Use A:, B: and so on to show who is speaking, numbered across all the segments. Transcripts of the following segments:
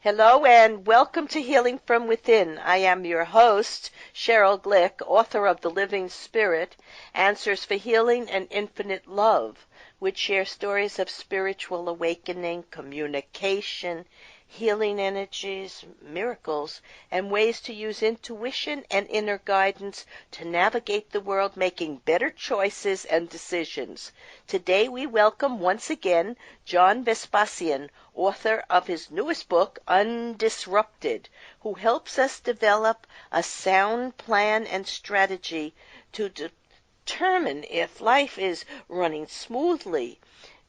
A: Hello and welcome to Healing from Within. I am your host, Cheryl Glick, author of The Living Spirit, Answers for Healing and Infinite Love, which share stories of spiritual awakening, communication, healing energies, miracles, and ways to use intuition and inner guidance to navigate the world making better choices and decisions. Today we welcome once again John Vespasian, author of his newest book, Undisrupted, who helps us develop a sound plan and strategy to determine if life is running smoothly,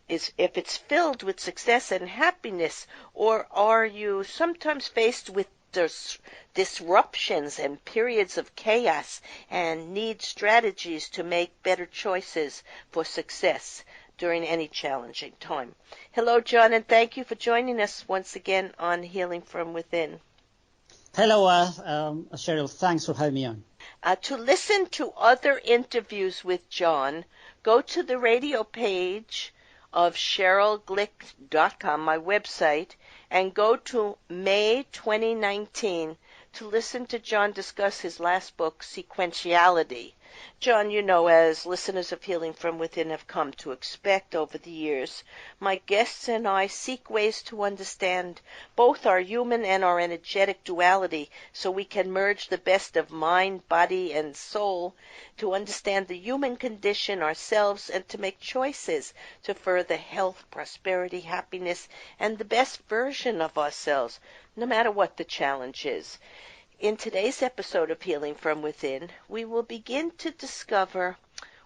A: if it's filled with success and happiness, or are you sometimes faced with disruptions and periods of chaos and need strategies to make better choices for success during any challenging time. Hello, John, and thank you for joining us once again on Healing from Within.
B: Hello, Cheryl. Thanks for having me on.
A: To listen to other interviews with John, go to the radio page of CherylGlick.com, my website, and go to May 2019 to listen to John discuss his last book, Sequentiality. John, you know, as listeners of Healing from Within have come to expect over the years, my guests and I seek ways to understand both our human and our energetic duality so we can merge the best of mind, body, and soul to understand the human condition ourselves and to make choices to further health, prosperity, happiness, and the best version of ourselves, no matter what the challenge is. In today's episode of Healing from Within, we will begin to discover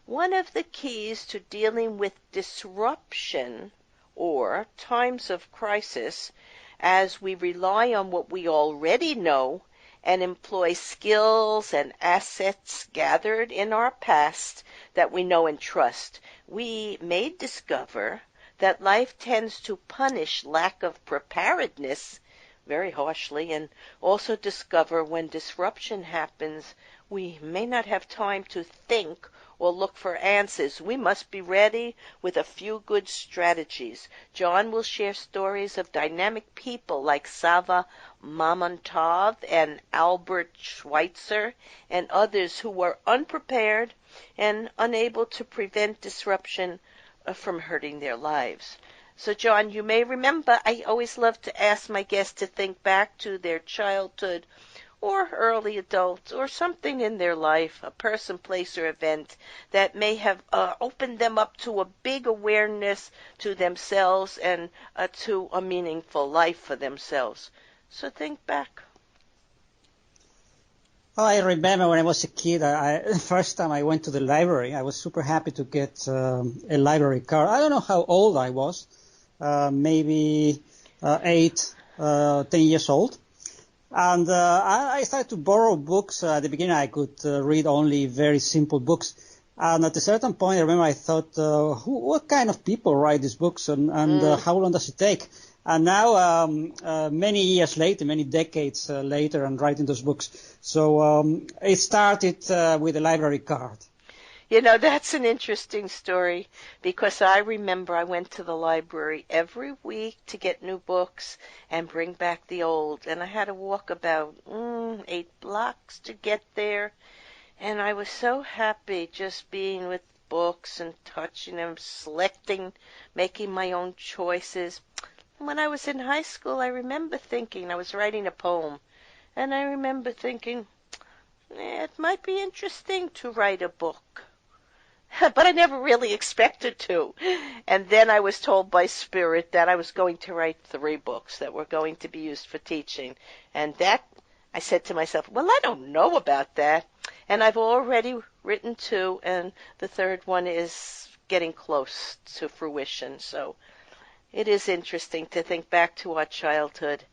A: one of the keys to dealing with disruption or times of crisis as we rely on what we already know and employ skills and assets gathered in our past that we know and trust. We may discover that life tends to punish lack of preparedness very harshly, and also discover when disruption happens, we may not have time to think or look for answers. We must be ready with a few good strategies. John will share stories of dynamic people like Sava Mamontov and Albert Schweitzer and others who were unprepared and unable to prevent disruption from hurting their lives. So, John, you may remember I always love to ask my guests to think back to their childhood or early adult or something in their life, a person, place, or event that may have opened them up to a big awareness to themselves and to a meaningful life for themselves. So think back.
B: Oh, I remember when I was a kid, the first time I went to the library, I was super happy to get a library card. I don't know how old I was. Maybe 8, 10 years old. And I started to borrow books. At the beginning, I could read only very simple books. And at a certain point, I remember I thought, what kind of people write these books and how long does it take? And now, many years later, many decades later, I'm writing those books. So it started with a library card.
A: You know, that's an interesting story because I remember I went to the library every week to get new books and bring back the old. And I had to walk about 8 blocks to get there. And I was so happy just being with books and touching them, selecting, making my own choices. When I was in high school, I remember thinking, I was writing a poem, and I remember thinking, it might be interesting to write a book. But I never really expected to. And then I was told by Spirit that I was going to write 3 books that were going to be used for teaching. And that, I said to myself, well, I don't know about that. And I've already written 2, and the 3rd one is getting close to fruition. So it is interesting to think back to our childhood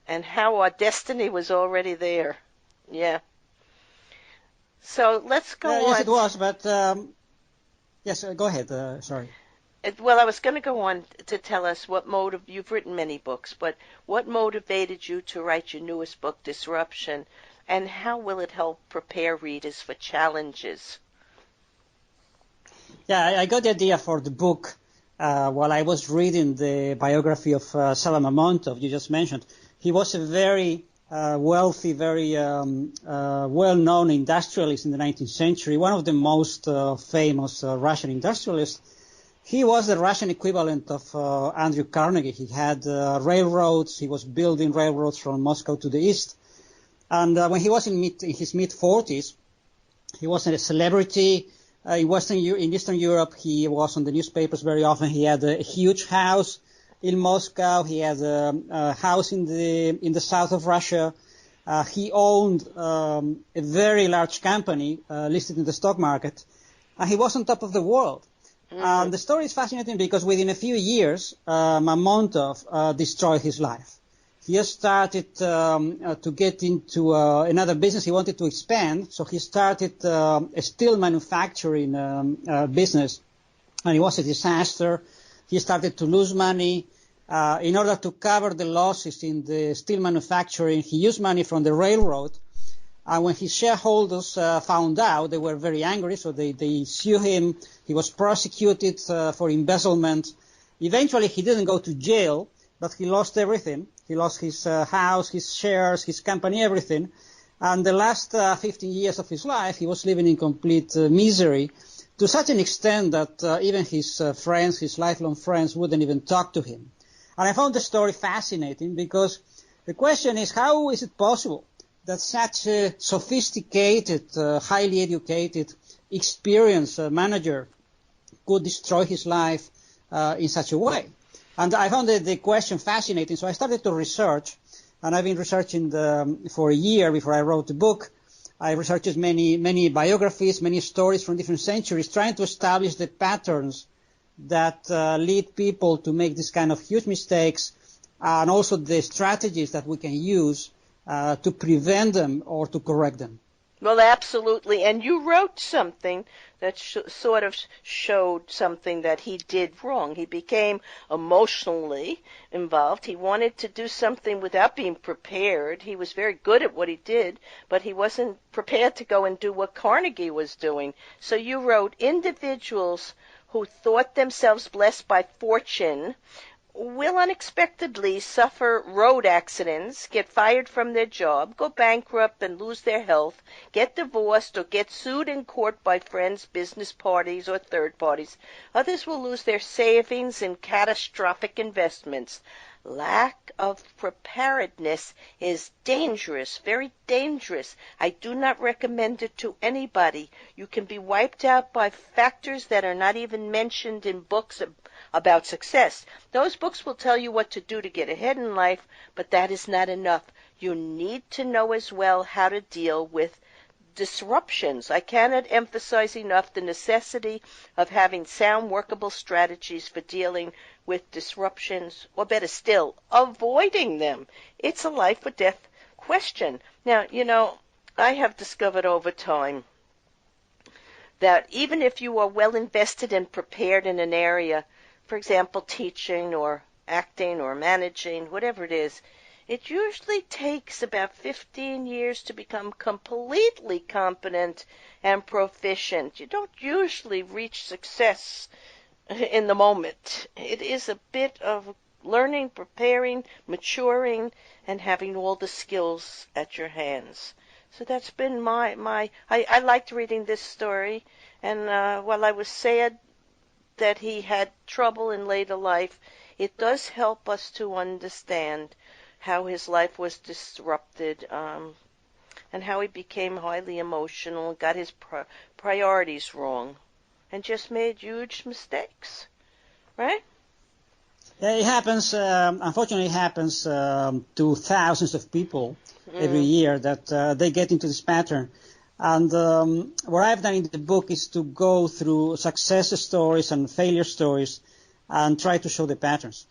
A: and how our destiny was already there. Yeah. So let's go on.
B: Yes, it was, but yes, go ahead. Sorry.
A: Well, I was going to go on to tell us you've written many books, but what motivated you to write your newest book, Disruption, and how will it help prepare readers for challenges?
B: Yeah, I got the idea for the book while I was reading the biography of Salah Mamontov, you just mentioned. He was a very wealthy, very well-known industrialist in the 19th century, one of the most famous Russian industrialists. He was the Russian equivalent of Andrew Carnegie. He had railroads. He was building railroads from Moscow to the east. And when he was in his mid-40s, he was a celebrity. In Eastern Europe, he was on the newspapers very often. He had a huge house in Moscow. He had a house in the south of Russia. He owned a very large company listed in the stock market. And he was on top of the world. The story is fascinating because within a few years, Mamontov destroyed his life. He just started to get into another business. He wanted to expand, so he started a steel manufacturing business, and it was a disaster. He started to lose money. In order to cover the losses in the steel manufacturing, he used money from the railroad. And when his shareholders found out, they were very angry, so they sued him. He was prosecuted for embezzlement. Eventually, he didn't go to jail, but he lost everything. He lost his house, his shares, his company, everything. And the last 15 years of his life, he was living in complete misery, to such an extent that even his friends, his lifelong friends, wouldn't even talk to him. And I found the story fascinating because the question is, how is it possible that such a sophisticated, highly educated, experienced manager could destroy his life in such a way? And I found the question fascinating, so I started to research, and I've been researching for a year before I wrote the book. I researched many biographies, many stories from different centuries, trying to establish the patterns that lead people to make this kind of huge mistakes, and also the strategies that we can use to prevent them or to correct them.
A: Well, absolutely. And you wrote something that sort of showed something that he did wrong. He became emotionally involved. He wanted to do something without being prepared. He was very good at what he did, but he wasn't prepared to go and do what Carnegie was doing. So you wrote, individuals who thought themselves blessed by fortune will unexpectedly suffer road accidents, get fired from their job, go bankrupt and lose their health, get divorced or get sued in court by friends, business parties, or third parties. Others will lose their savings in catastrophic investments. Lack of preparedness is dangerous, very dangerous. I do not recommend it to anybody. You can be wiped out by factors that are not even mentioned in books about success. Those books will tell you what to do to get ahead in life, but that is not enough. You need to know as well how to deal with disruptions. I cannot emphasize enough the necessity of having sound, workable strategies for dealing with disruptions, or better still, avoiding them. It's a life or death question. Now, I have discovered over time that even if you are well invested and prepared in an area, for example, teaching or acting or managing, whatever it is, it usually takes about 15 years to become completely competent and proficient. You don't usually reach success in the moment. It is a bit of learning, preparing, maturing, and having all the skills at your hands. So that's been I liked reading this story, and while I was sad that he had trouble in later life, it does help us to understand how his life was disrupted, and how he became highly emotional, got his priorities wrong, and just made huge mistakes, right?
B: Yeah, it happens, unfortunately it happens to thousands of people every year that they get into this pattern. And what I've done in the book is to go through success stories and failure stories and try to show the patterns.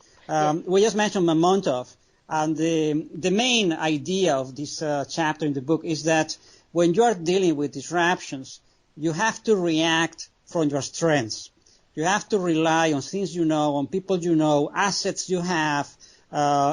B: We just mentioned Mamontov, and the main idea of this chapter in the book is that when you are dealing with disruptions, you have to react from your strengths. You have to rely on things you know, on people you know, assets you have,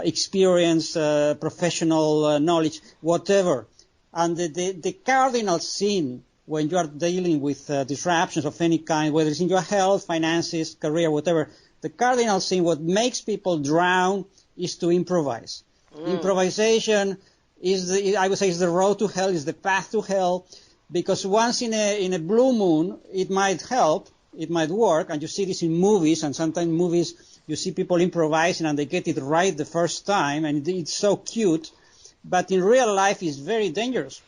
B: experience, professional knowledge, whatever. And the cardinal sin when you are dealing with disruptions of any kind, whether it's in your health, finances, career, whatever, the cardinal sin, what makes people drown, is to improvise. Improvisation I would say, is the road to hell, is the path to hell, because once in a blue moon, it might help, it might work, and you see this in movies, and sometimes movies, you see people improvising and they get it right the first time, and it's so cute, but in real life it's very dangerous.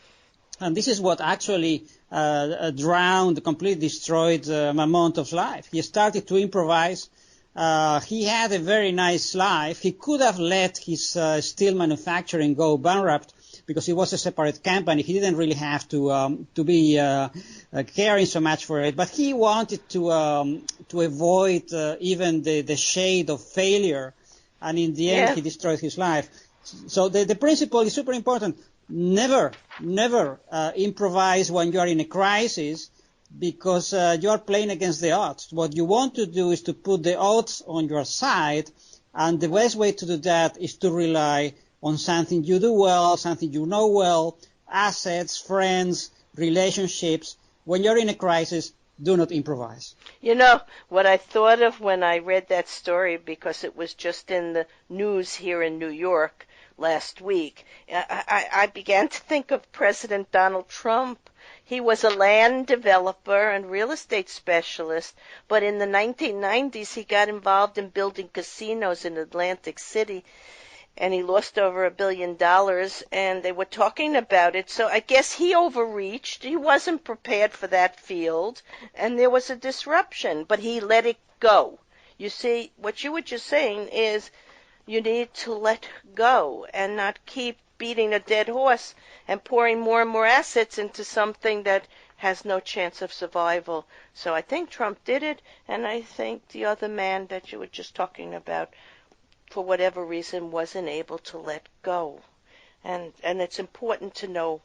B: And this is what actually completely destroyed Mamontov's life. He started to improvise. He had a very nice life. He could have let his steel manufacturing go bankrupt because it was a separate company. He didn't really have to be caring so much for it. But he wanted to avoid even the shade of failure. And in the end, he destroyed his life. So the principle is super important. Never improvise when you are in a crisis, because you are playing against the odds. What you want to do is to put the odds on your side, and the best way to do that is to rely on something you do well, something you know well, assets, friends, relationships. When you're in a crisis, do not improvise.
A: You know, what I thought of when I read that story, because it was just in the news here in New York last week, I began to think of President Donald Trump. He was a land developer and real estate specialist, but in the 1990s he got involved in building casinos in Atlantic City, and he lost over $1 billion, and they were talking about it. So I guess he overreached. He wasn't prepared for that field, and there was a disruption, but he let it go. You see, what you were just saying is you need to let go and not keep beating a dead horse and pouring more and more assets into something that has no chance of survival. So I think Trump did it, and I think the other man that you were just talking about, for whatever reason, wasn't able to let go. And it's important to know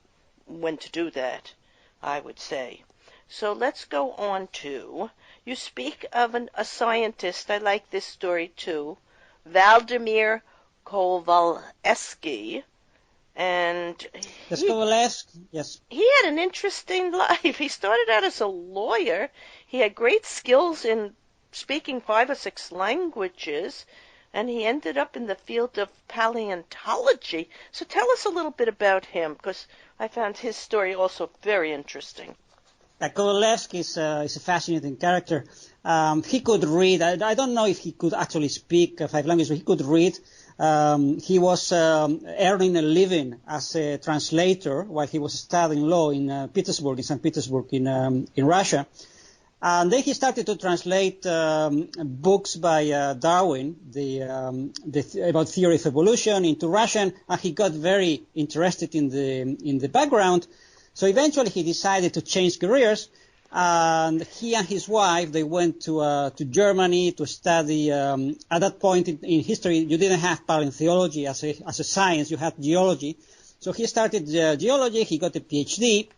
A: when to do that, I would say. So let's go on to, you speak of a scientist, I like this story too, Vladimir Kovalevsky, and
B: yes.
A: He had an interesting life. He started out as a lawyer. He had great skills in speaking 5 or 6 languages, and he ended up in the field of paleontology. So tell us a little bit about him, because I found his story also very interesting.
B: Kovalevsky is a fascinating character. He could read. I don't know if he could actually speak 5 languages, but he could read. He was earning a living as a translator while he was studying law in St. Petersburg in Russia. And then he started to translate books by Darwin, about theory of evolution, into Russian, and he got very interested in the background. So eventually he decided to change careers, and he and his wife, they went to Germany to study. At that point in history, you didn't have paleontology as a science, you had geology. So he started geology, he got a PhD,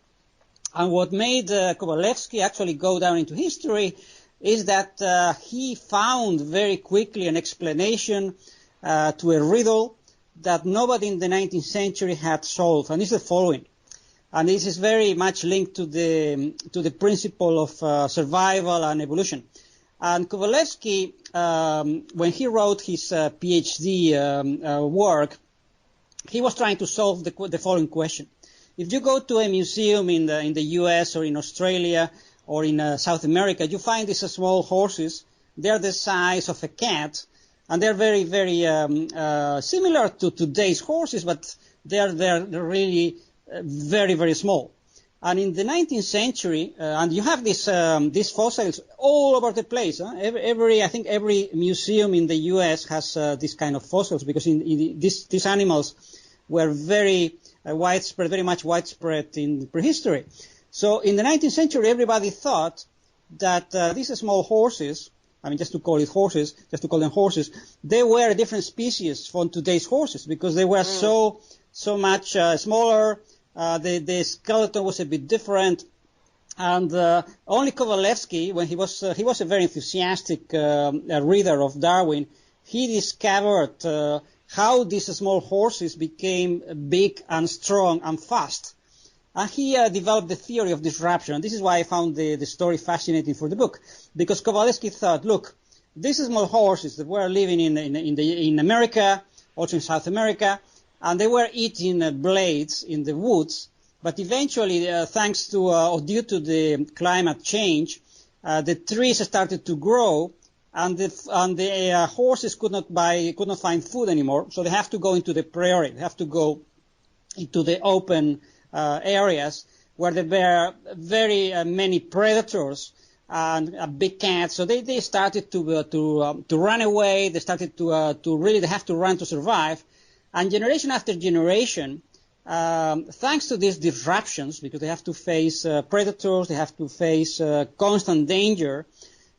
B: and what made Kovalevsky actually go down into history is that he found very quickly an explanation to a riddle that nobody in the 19th century had solved, and it's the following. And this is very much linked to the principle of survival and evolution. And Kovalevsky, when he wrote his PhD work, he was trying to solve the following question. If you go to a museum in the US or in Australia or in South America, you find these small horses. They're the size of a cat, and they're very, very similar to today's horses, but they're really very, very small. And in the 19th century, and you have these fossils all over the place. I think every museum in the U.S. has this kind of fossils, because these animals were very widespread, very much widespread in prehistory. So in the 19th century, everybody thought that these small horses, just to call them horses, they were a different species from today's horses, because they were so much smaller. The skeleton was a bit different, and only Kovalevsky, when he was a very enthusiastic reader of Darwin, he discovered how these small horses became big and strong and fast, and he developed the theory of disruption. And this is why I found the story fascinating for the book, because Kovalevsky thought, look, these small horses that were living in America, also in South America, and they were eating blades in the woods. But eventually, thanks to or due to the climate change, the trees started to grow, and the horses could not find food anymore. So they have to go into the prairie. They have to go into the open areas where there were very many predators and big cats. So they started to run away. They started to really they have to run to survive. And generation after generation, thanks to these disruptions, because they have to face predators, they have to face constant danger,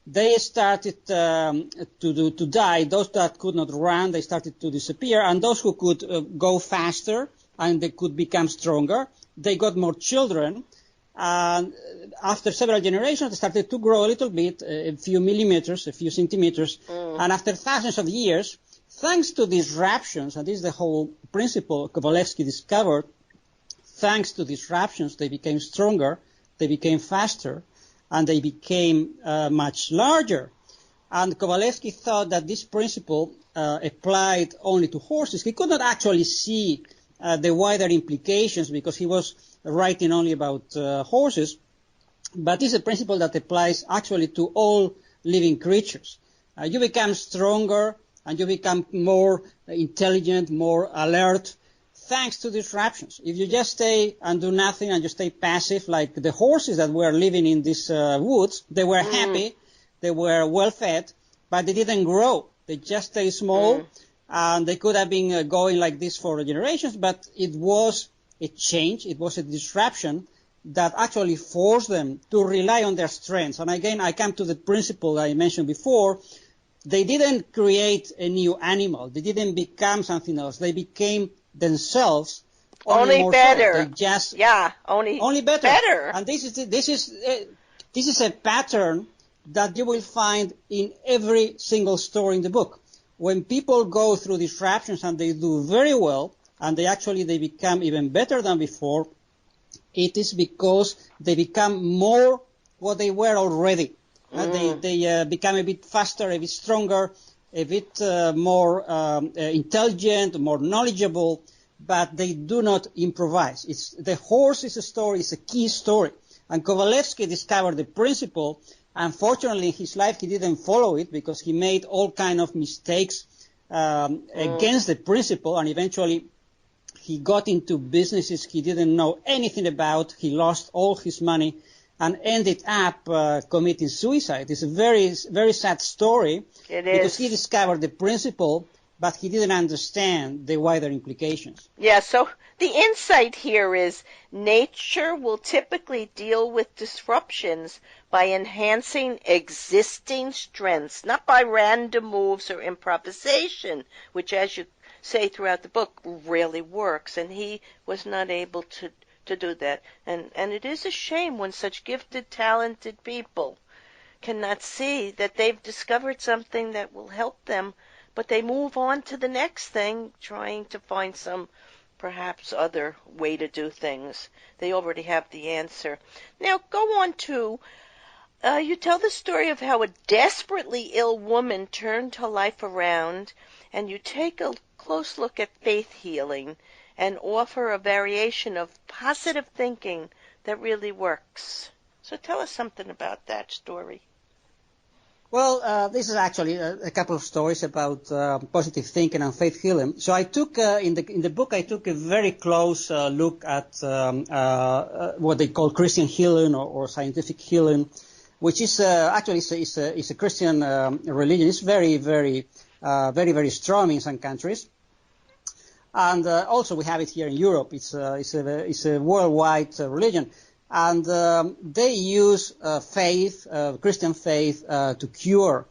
B: they started to die. Those that could not run, they started to disappear, and those who could go faster and they could become stronger, they got more children. And after several generations, they started to grow a little bit, a few millimeters, a few centimeters, and after thousands of years, thanks to disruptions, and this is the whole principle Kovalevsky discovered, thanks to disruptions, they became stronger, they became faster, and they became much larger. And Kovalevsky thought that this principle applied only to horses. He could not actually see the wider implications because he was writing only about horses, but this is a principle that applies actually to all living creatures. You become stronger, and you become more intelligent, more alert, thanks to disruptions. If you just stay and do nothing and you stay passive, like the horses that were living in these woods, they were happy, they were well fed, but they didn't grow. They just stayed small, and they could have been going like this for generations, but it was a change, it was a disruption that actually forced them to rely on their strengths. And again, I come to the principle I mentioned before. They didn't create a new animal. They didn't become something else. They became themselves.
A: Only better.
B: So. They just
A: only
B: better. And this is a pattern that you will find in every single story in the book. When people go through disruptions and they do very well, and they become even better than before, it is because they become more what they were already. They become a bit faster, a bit stronger, a bit more intelligent, more knowledgeable, but they do not improvise. The horse is a story, it's a key story. And Kovalevsky discovered the principle. Unfortunately, in his life, he didn't follow it because he made all kind of mistakes against the principle, and eventually he got into businesses he didn't know anything about. He lost all his money and ended up committing suicide. It's a very, very sad story.
A: It
B: because
A: is.
B: He discovered the principle, but he didn't understand the wider implications.
A: Yeah, so the insight here is nature will typically deal with disruptions by enhancing existing strengths, not by random moves or improvisation, which, as you say throughout the book, really works. And he was not able to do that. And it is a shame when such gifted, talented people cannot see that they've discovered something that will help them, but they move on to the next thing, trying to find some perhaps other way to do things. They already have the answer. Now go on to, you tell the story of how a desperately ill woman turned her life around, and you take a close look at faith healing and offer a variation of positive thinking that really works. So tell us something about that story.
B: Well, this is actually a couple of stories about positive thinking and faith healing. So I took in the book I took a very close look at what they call Christian healing or scientific healing, which is actually is a Christian religion. It's very very strong in some countries. And also we have it here in Europe. It's a worldwide religion, and they use faith, Christian faith, to cure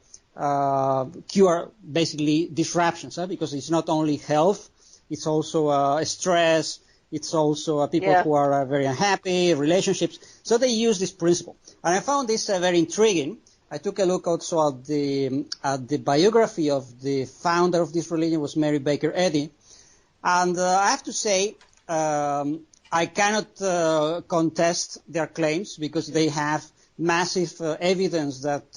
B: basically disruptions, because it's not only health, it's also stress, it's also people who are very unhappy, relationships. So they use this principle, and I found this very intriguing. I took a look also at the biography of the founder of this religion, was Mary Baker Eddy. And I have to say, I cannot contest their claims because they have massive evidence that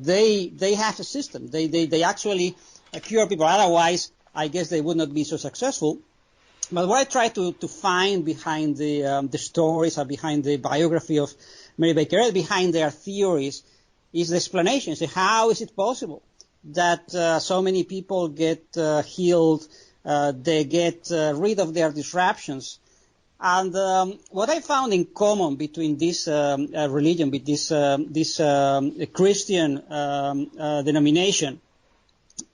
B: they have a system. They actually cure people. Otherwise, I guess they would not be so successful. But what I try to find behind the stories or behind the biography of Mary Baker Eddy, behind their theories, is the explanation. So how is it possible that so many people get healed, they get rid of their disruptions? And what I found in common between this religion, with this Christian denomination,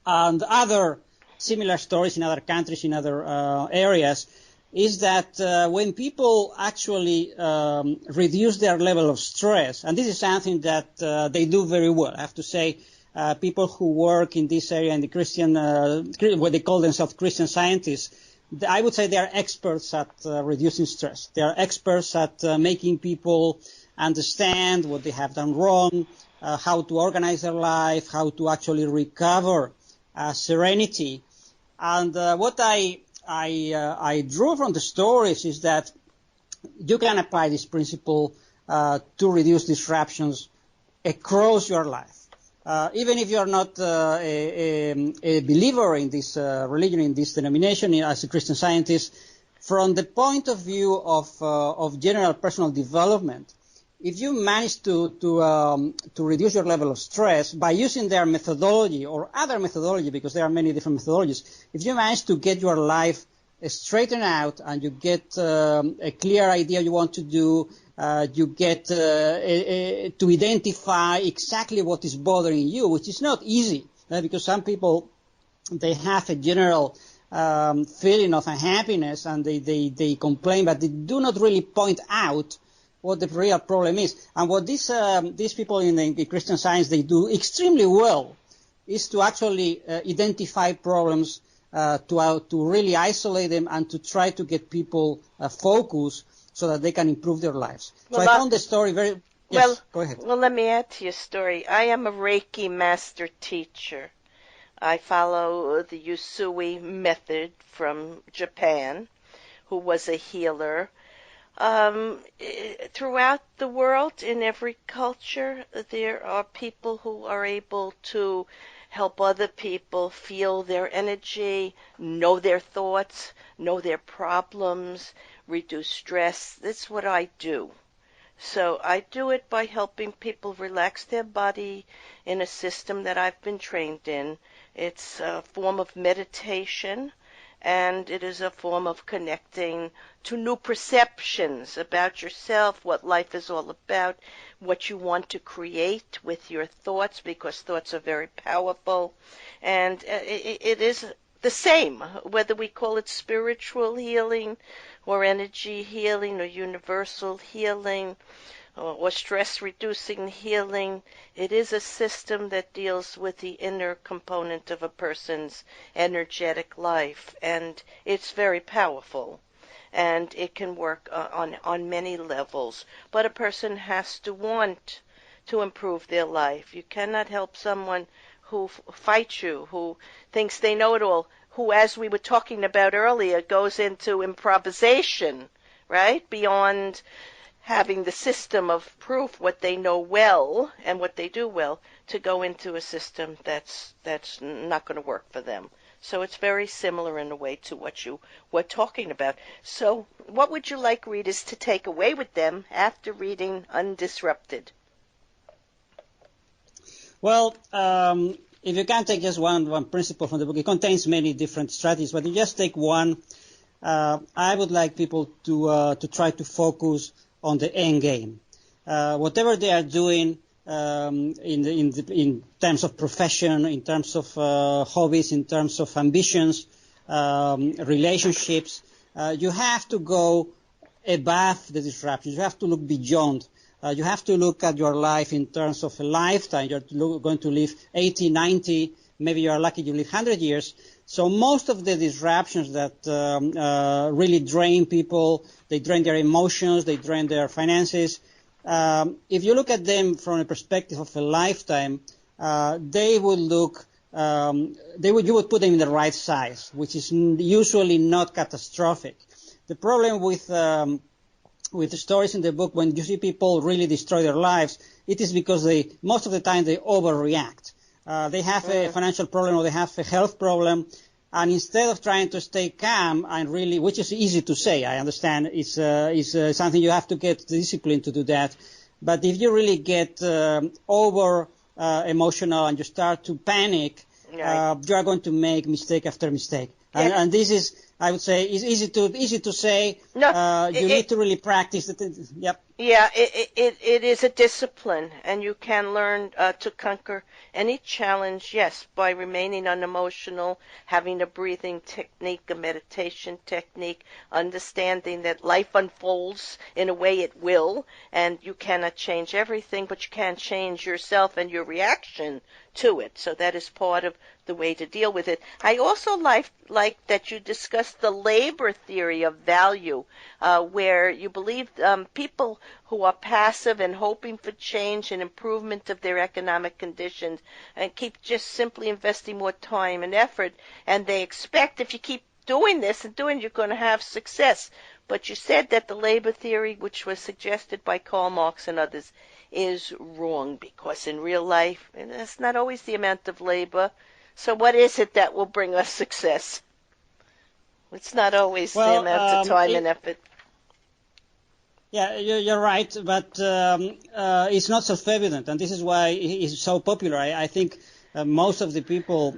B: and other similar stories in other countries, in other areas, is that when people actually reduce their level of stress, and this is something that they do very well, I have to say, people who work in this area in the Christian, what they call themselves Christian scientists, I would say they are experts at reducing stress. They are experts at making people understand what they have done wrong, how to organize their life, how to actually recover serenity. And what I drew from the stories is that you can apply this principle to reduce disruptions across your life. Even if you're not a believer in this religion, in this denomination, as a Christian Scientist, from the point of view of general personal development, if you manage to reduce your level of stress by using their methodology or other methodology, because there are many different methodologies, if you manage to get your life straightened out and you get a clear idea you want to do, you get to identify exactly what is bothering you, which is not easy, because some people, they have a general feeling of unhappiness and they complain, but they do not really point out what the real problem is. And what these people in the Christian Science, they do extremely well is to actually identify problems, to really isolate them and to try to get people focused so that they can improve their lives. Well, so I found the story very... Yes,
A: well,
B: go ahead.
A: Well, let me add to your story. I am a Reiki master teacher. I follow the Usui method from Japan, who was a healer. Throughout the world, in every culture, there are people who are able to help other people feel their energy, know their thoughts, know their problems, reduce stress. That's what I do. So I do it by helping people relax their body in a system that I've been trained in. It's a form of meditation, and it is a form of connecting to new perceptions about yourself, what life is all about, what you want to create with your thoughts, because thoughts are very powerful. And it is the same, whether we call it spiritual healing or energy healing or universal healing or stress-reducing healing. It is a system that deals with the inner component of a person's energetic life, and it's very powerful. And it can work on many levels. But a person has to want to improve their life. You cannot help someone who fights you, who thinks they know it all, who, as we were talking about earlier, goes into improvisation, right? Beyond having the system of proof, what they know well and what they do well, to go into a system that's not going to work for them. So it's very similar in a way to what you were talking about. So what would you like readers to take away with them after reading Undisrupted?
B: Well, if you can take just one principle from the book, it contains many different strategies, but you just take one. I would like people to try to focus on the end game. Whatever they are doing in terms of profession, in terms of hobbies, in terms of ambitions, relationships, you have to go above the disruptions. You have to look beyond. You have to look at your life in terms of a lifetime. You're going to live 80, 90, maybe you are lucky you live 100 years. So most of the disruptions that really drain people, they drain their emotions, they drain their finances. If you look at them from a perspective of a lifetime, they would look, you would put them in the right size, which is usually not catastrophic. The problem with with the stories in the book, when you see people really destroy their lives, it is because most of the time they overreact. They have a financial problem or they have a health problem, and instead of trying to stay calm and really, which is easy to say, I understand, it's something you have to get discipline to do that. But if you really get over emotional and you start to panic, you are going to make mistake after mistake. And this is, I would say, is easy to say. No, you need to really practice it. Yep.
A: Yeah, it is a discipline, and you can learn to conquer any challenge, yes, by remaining unemotional, having a breathing technique, a meditation technique, understanding that life unfolds in a way it will, and you cannot change everything, but you can change yourself and your reaction to it. So that is part of the way to deal with it. I also like that you discussed the labor theory of value, where you believe people who are passive and hoping for change and improvement of their economic conditions and keep just simply investing more time and effort, and they expect if you keep doing this and doing it, you're going to have success. But you said that the labor theory, which was suggested by Karl Marx and others, is wrong, because in real life, it's not always the amount of labor. So what is it that will bring us success? It's not always the amount of time and effort.
B: Yeah, you're right, but it's not self-evident, and this is why it's so popular. I think most of the people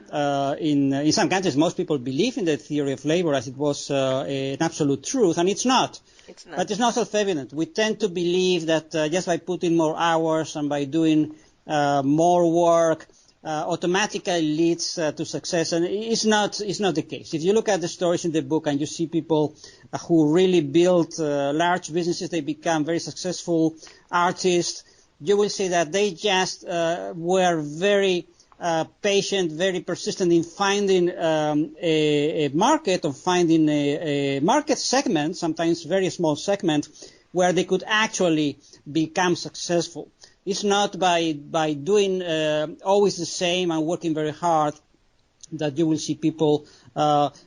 B: in some countries, most people believe in the theory of labor as it was an absolute truth, and it's not. It's not. But it's not self-evident. We tend to believe that just by putting more hours and by doing more work, automatically leads to success, and it's not the case. If you look at the stories in the book and you see people who really build large businesses, they become very successful artists, you will see that they just were very patient, very persistent in finding a market, or finding a market segment, sometimes very small segment, where they could actually become successful. It's not by doing always the same and working very hard that you will see people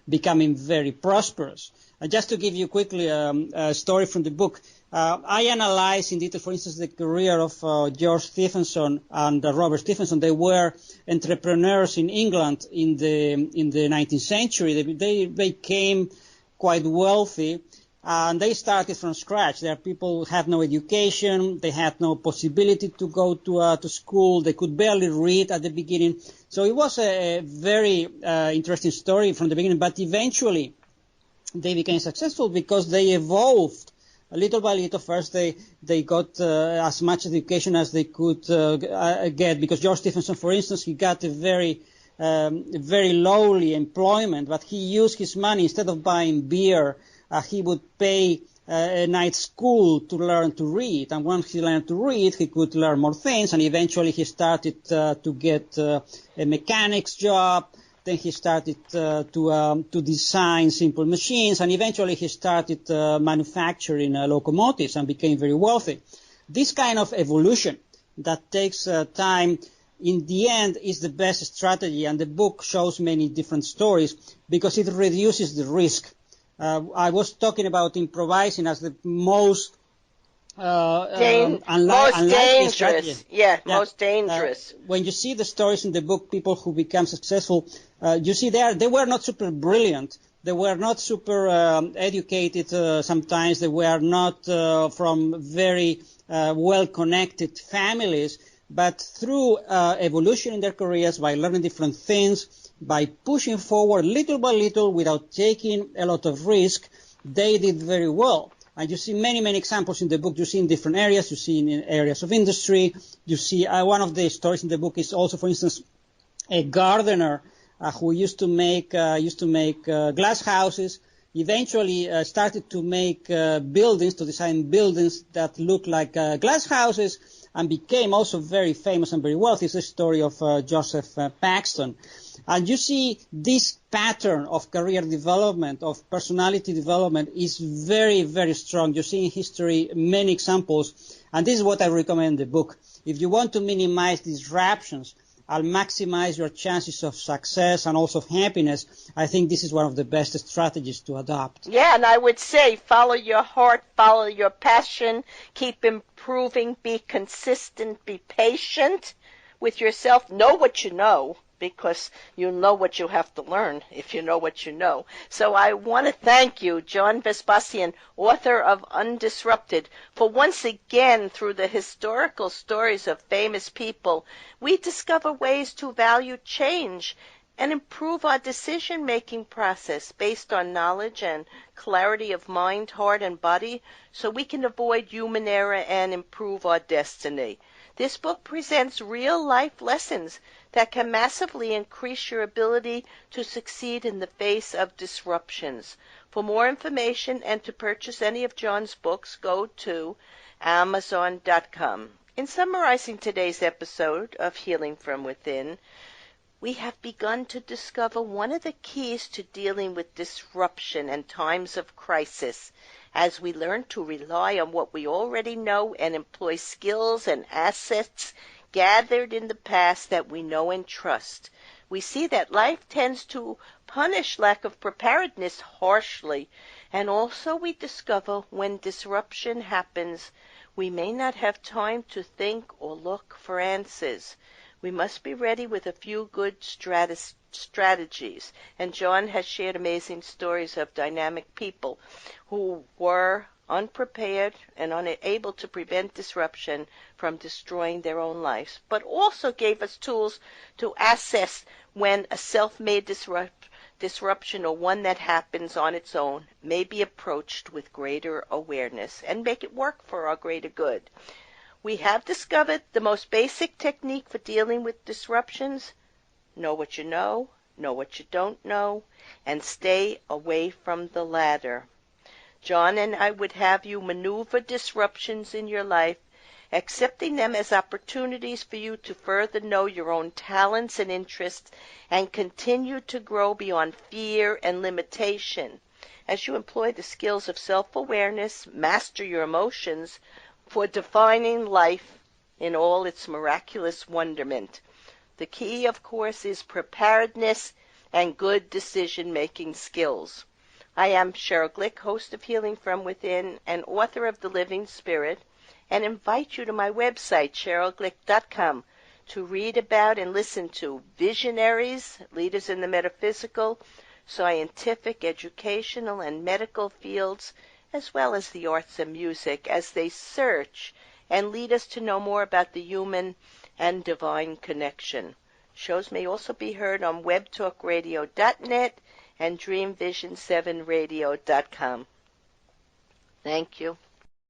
B: becoming very prosperous. Just to give you quickly a story from the book, I analyze in detail, for instance, the career of George Stephenson and Robert Stephenson. They were entrepreneurs in England in the 19th century. They became quite wealthy. And they started from scratch. There are people who have no education. They had no possibility to go to school. They could barely read at the beginning. So it was a very interesting story from the beginning. But eventually, they became successful because they evolved little by little. First, they got as much education as they could get. Because George Stephenson, for instance, he got a very lowly employment, but he used his money, instead of buying beer, he would pay a night school to learn to read. And once he learned to read, he could learn more things. And eventually he started to get a mechanic's job. Then he started to design simple machines. And eventually he started manufacturing locomotives and became very wealthy. This kind of evolution that takes time, in the end, is the best strategy. And the book shows many different stories because it reduces the risk. I was talking about improvising as the most
A: dangerous. Strategy. Yeah, most dangerous.
B: When you see the stories in the book, people who become successful, you see they were not super brilliant. They were not super educated sometimes. They were not from very well-connected families. But through evolution in their careers, by learning different things, by pushing forward little by little without taking a lot of risk, they did very well. And you see many, many examples in the book. You see in different areas. You see in areas of industry. You see one of the stories in the book is also, for instance, a gardener who used to make glass houses. Eventually started to make buildings, to design buildings that look like glass houses, and became also very famous and very wealthy. It's the story of Joseph Paxton. And you see this pattern of career development, of personality development, is very, very strong. You see in history many examples, and this is what I recommend in the book. If you want to minimize disruptions I'll maximize your chances of success and also of happiness, I think this is one of the best strategies to adopt.
A: Yeah, and I would say follow your heart, follow your passion, keep improving, be consistent, be patient with yourself. Know what you know, because you know what you have to learn if you know what you know. So I want to thank you, John Vespasian, author of Undisrupted, for once again, through the historical stories of famous people, we discover ways to value change and improve our decision-making process based on knowledge and clarity of mind, heart, and body, so we can avoid human error and improve our destiny. This book presents real-life lessons that can massively increase your ability to succeed in the face of disruptions. For more information and to purchase any of John's books, go to Amazon.com. In summarizing today's episode of Healing from Within, we have begun to discover one of the keys to dealing with disruption and times of crisis as we learn to rely on what we already know and employ skills and assets gathered in the past that we know and trust. We see that life tends to punish lack of preparedness harshly, and also we discover when disruption happens, we may not have time to think or look for answers. We must be ready with a few good strategies. And John has shared amazing stories of dynamic people who were unprepared and unable to prevent disruption from destroying their own lives, but also gave us tools to assess when a self-made disruption or one that happens on its own may be approached with greater awareness and make it work for our greater good. We have discovered the most basic technique for dealing with disruptions. Know what you know what you don't know, and stay away from the latter. John and I would have you maneuver disruptions in your life, accepting them as opportunities for you to further know your own talents and interests and continue to grow beyond fear and limitation. As you employ the skills of self-awareness, master your emotions, for defining life in all its miraculous wonderment. The key, of course, is preparedness and good decision-making skills. I am Cheryl Glick, host of Healing from Within and author of The Living Spirit, and invite you to my website, CherylGlick.com, to read about and listen to visionaries, leaders in the metaphysical, scientific, educational, and medical fields, as well as the arts and music, as they search and lead us to know more about the human and divine connection. Shows may also be heard on webtalkradio.net and dreamvision7radio.com. Thank you.